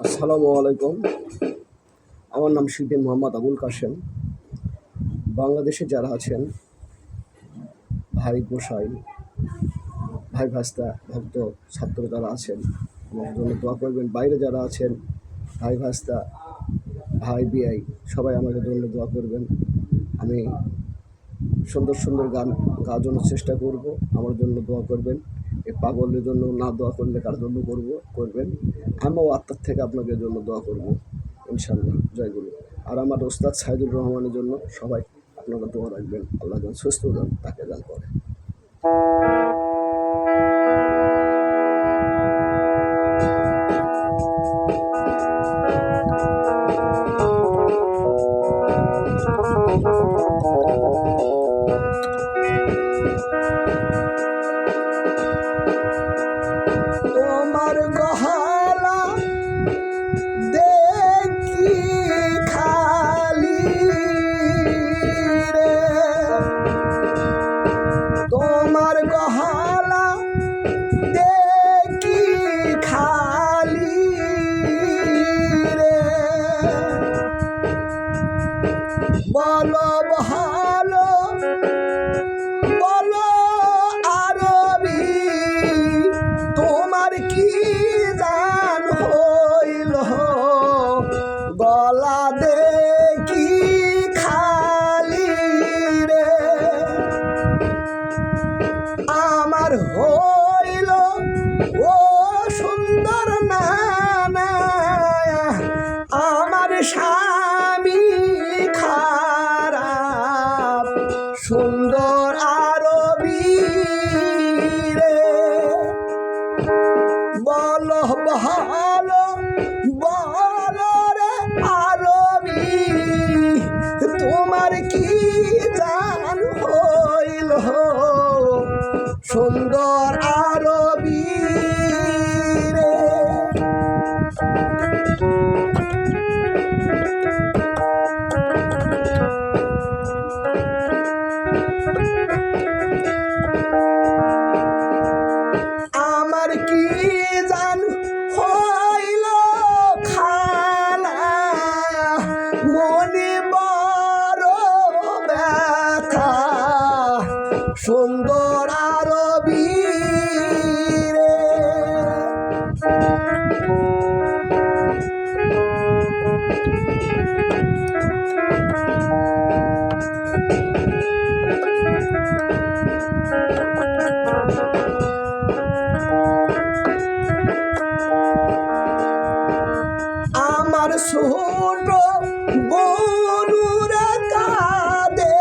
আসসালামু আলাইকুম। আমার নাম শিল্পী মোহাম্মদ আবুল কাশেম। বাংলাদেশে যারা আছেন, ভাই গোসাই, ভাই ভাস্তা, ভক্ত, ছাত্র যারা আছেন, আমার জন্য দোয়া করবেন। বাইরে যারা আছেন, ভাই ভাস্তা, ভাই বিআই, সবাই আমাদের জন্য দোয়া করবেন। আমি সুন্দর সুন্দর গান গাওয়ার জন্য চেষ্টা করব, আমার জন্য দোয়া করবেন। এই পাগলের জন্য না দোয়া করলে কার জন্য করবেন। আমিও আত্মার থেকে আপনাদের জন্য দোয়া করব, ইনশাল্লাহ। জয়গুরু। আর আমার ওস্তাদ সাইদুর রহমানের জন্য সবাই আপনারা দোয়া রাখবেন। আল্লাহ যেন সুস্থ যান, তাকে দান করে। তোমার গহলা দেখি খালি রে, তোমার গহলা দেখি খালি রে, বলো ভালো বলো আরবি, তোমার কি জান হইল, গলা দেখি খালি রে, আমার হইল ও সুন্দর নানা, আমার স্বামী খারাপ সুন্দর আরবি রে, বলো ভালো বলো রে আরবি, তোমার কি জান হইল, সুন্দর আরবি রে। আমার কি জান হইল খালা, মনে বড় ব্যথা, সুন্দর আরবি রে, আমার ছোট বনুরা কাঁদে,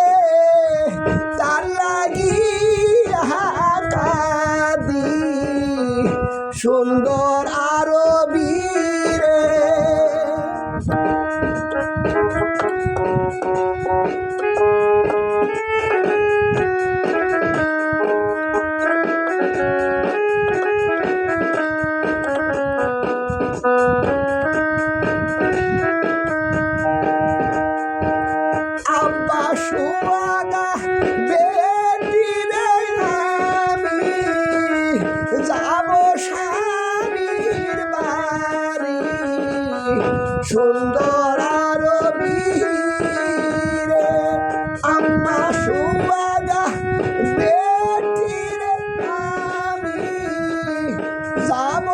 তার লাগিয়া কাঁদি, সুন্দর আরবি রে, আব্বা সোয়াগা বেটি রে, আমি যাব স্বামীর বাড়ি, সুন্দর আরবি রে, আম্মা সোয়াগা বেটি রে, আমি যাব